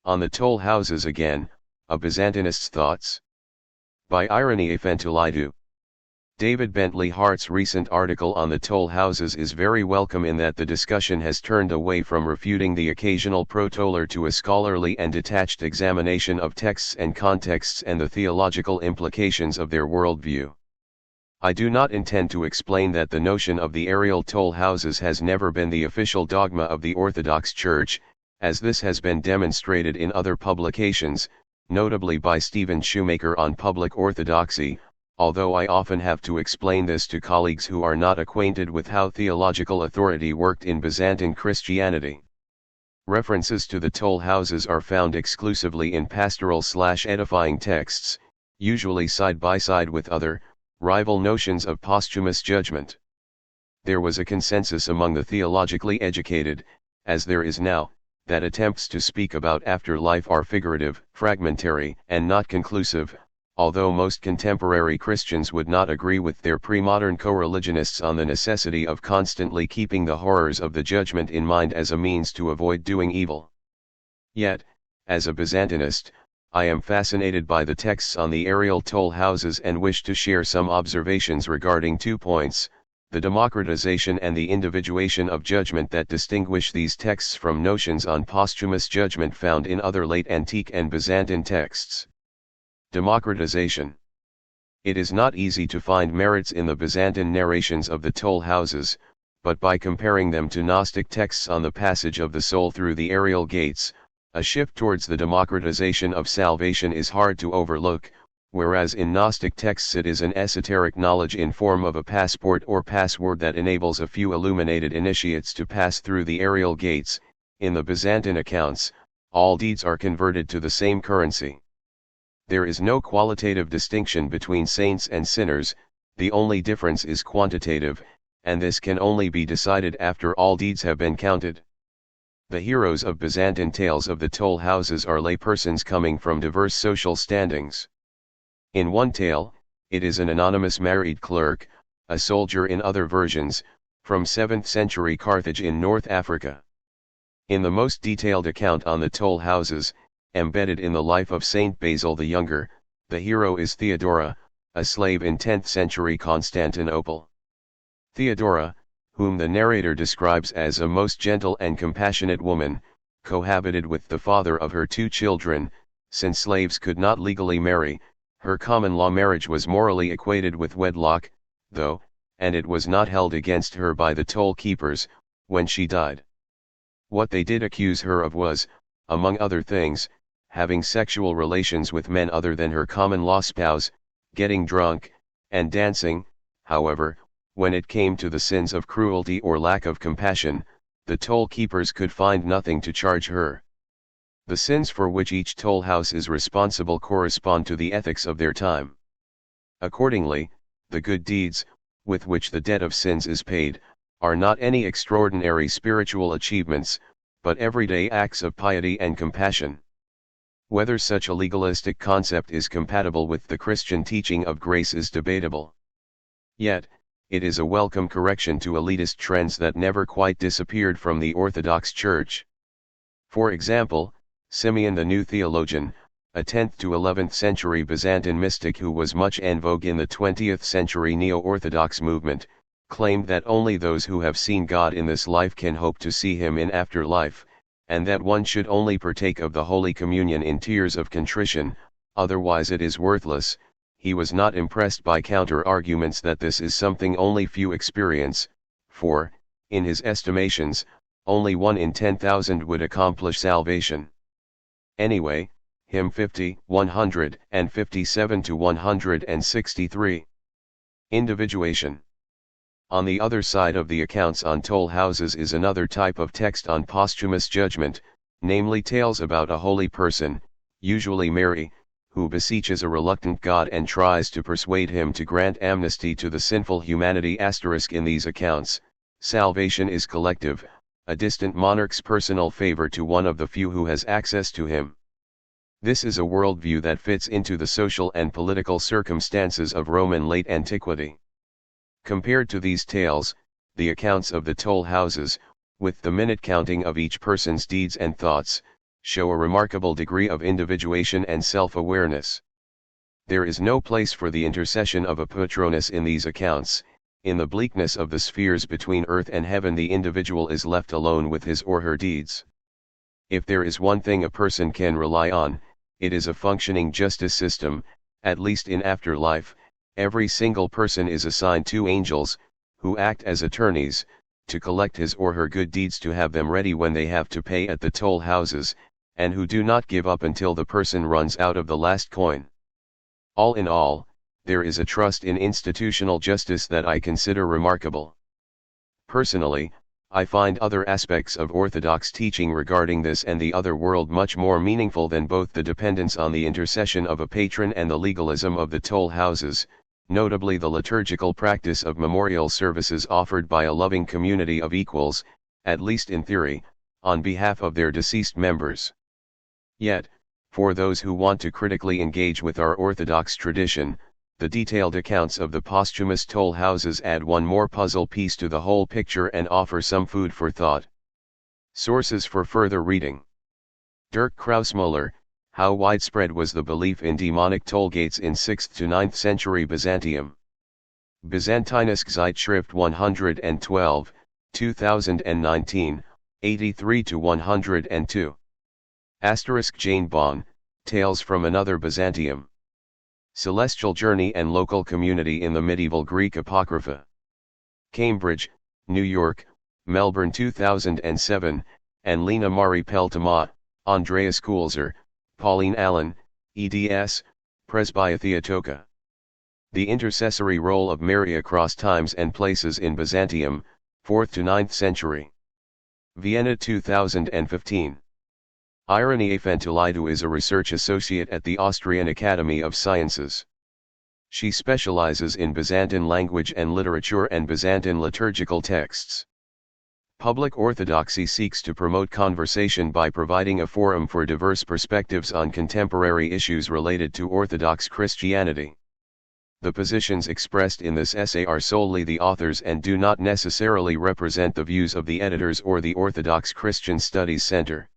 On the toll houses again, a Byzantinist's thoughts. By Irony Afentulidou. David Bentley Hart's recent article on the toll houses is very welcome in that the discussion has turned away from refuting the occasional pro-toller to a scholarly and detached examination of texts and contexts and the theological implications of their worldview. I do not intend to explain that the notion of the aerial toll houses has never been the official dogma of the Orthodox Church, as this has been demonstrated in other publications, notably by Stephen Shoemaker on Public Orthodoxy, although I often have to explain this to colleagues who are not acquainted with how theological authority worked in Byzantine Christianity. References to the toll houses are found exclusively in pastoral/edifying texts, usually side by side with other, rival notions of posthumous judgment. There was a consensus among the theologically educated, as there is now, that attempts to speak about afterlife are figurative, fragmentary, and not conclusive, although most contemporary Christians would not agree with their pre-modern co-religionists on the necessity of constantly keeping the horrors of the judgment in mind as a means to avoid doing evil. Yet, as a Byzantinist, I am fascinated by the texts on the aerial toll houses and wish to share some observations regarding 2 points, the democratization and the individuation of judgment that distinguish these texts from notions on posthumous judgment found in other late antique and Byzantine texts. Democratization. It is not easy to find merits in the Byzantine narrations of the toll houses, but by comparing them to Gnostic texts on the passage of the soul through the aerial gates, a shift towards the democratization of salvation is hard to overlook, whereas in Gnostic texts it is an esoteric knowledge in form of a passport or password that enables a few illuminated initiates to pass through the aerial gates. In the Byzantine accounts, all deeds are converted to the same currency. There is no qualitative distinction between saints and sinners, the only difference is quantitative, and this can only be decided after all deeds have been counted. The heroes of Byzantine tales of the toll houses are laypersons coming from diverse social standings. In one tale, it is an anonymous married clerk, a soldier in other versions, from 7th century Carthage in North Africa. In the most detailed account on the toll houses, embedded in the life of Saint Basil the Younger, the hero is Theodora, a slave in 10th century Constantinople. Theodora, whom the narrator describes as a most gentle and compassionate woman, cohabited with the father of her 2 children. Since slaves could not legally marry, her common-law marriage was morally equated with wedlock, though, and it was not held against her by the toll keepers, when she died. What they did accuse her of was, among other things, having sexual relations with men other than her common-law spouse, getting drunk, and dancing. However, when it came to the sins of cruelty or lack of compassion, the toll keepers could find nothing to charge her. The sins for which each toll house is responsible correspond to the ethics of their time. Accordingly, the good deeds, with which the debt of sins is paid, are not any extraordinary spiritual achievements, but everyday acts of piety and compassion. Whether such a legalistic concept is compatible with the Christian teaching of grace is debatable. Yet, it is a welcome correction to elitist trends that never quite disappeared from the Orthodox Church. For example, Simeon the New Theologian, a 10th to 11th century Byzantine mystic who was much en vogue in the 20th century Neo-Orthodox movement, claimed that only those who have seen God in this life can hope to see Him in afterlife, and that one should only partake of the Holy Communion in tears of contrition, otherwise it is worthless. He was not impressed by counter-arguments that this is something only few experience, for, in his estimations, only 1 in 10,000 would accomplish salvation. Anyway, hymn 50, 157 to 163. Individuation. On the other side of the accounts on toll houses is another type of text on posthumous judgment, namely tales about a holy person, usually Mary, who beseeches a reluctant God and tries to persuade him to grant amnesty to the sinful humanity. In these accounts, salvation is collective, a distant monarch's personal favor to one of the few who has access to him. This is a worldview that fits into the social and political circumstances of Roman late antiquity. Compared to these tales, the accounts of the toll houses, with the minute counting of each person's deeds and thoughts, show a remarkable degree of individuation and self-awareness. There is no place for the intercession of a patroness in these accounts. In the bleakness of the spheres between earth and heaven, the individual is left alone with his or her deeds. If there is one thing a person can rely on, it is a functioning justice system. At least in afterlife, every single person is assigned 2 angels, who act as attorneys, to collect his or her good deeds, to have them ready when they have to pay at the toll houses, and who do not give up until the person runs out of the last coin. All in all, there is a trust in institutional justice that I consider remarkable. Personally, I find other aspects of Orthodox teaching regarding this and the other world much more meaningful than both the dependence on the intercession of a patron and the legalism of the toll houses, notably the liturgical practice of memorial services offered by a loving community of equals, at least in theory, on behalf of their deceased members. Yet, for those who want to critically engage with our Orthodox tradition, the detailed accounts of the posthumous toll houses add one more puzzle piece to the whole picture and offer some food for thought. Sources for further reading. Dirk Krausmuller, How Widespread Was the Belief in Demonic Toll Gates in 6th to 9th Century Byzantium? Byzantinist'S Zeitschrift 112, 2019, 83-102. Jane Bond, Tales from Another Byzantium. Celestial Journey and Local Community in the Medieval Greek Apocrypha. Cambridge, New York, Melbourne 2007, and Lena Marie Peltema, Andreas Kulzer, Pauline Allen, eds, Presbyia Theotoka. The Intercessory Role of Mary Across Times and Places in Byzantium, 4th to 9th Century. Vienna 2015. Irene Afentilidou is a research associate at the Austrian Academy of Sciences. She specializes in Byzantine language and literature and Byzantine liturgical texts. Public Orthodoxy seeks to promote conversation by providing a forum for diverse perspectives on contemporary issues related to Orthodox Christianity. The positions expressed in this essay are solely the author's and do not necessarily represent the views of the editors or the Orthodox Christian Studies Center.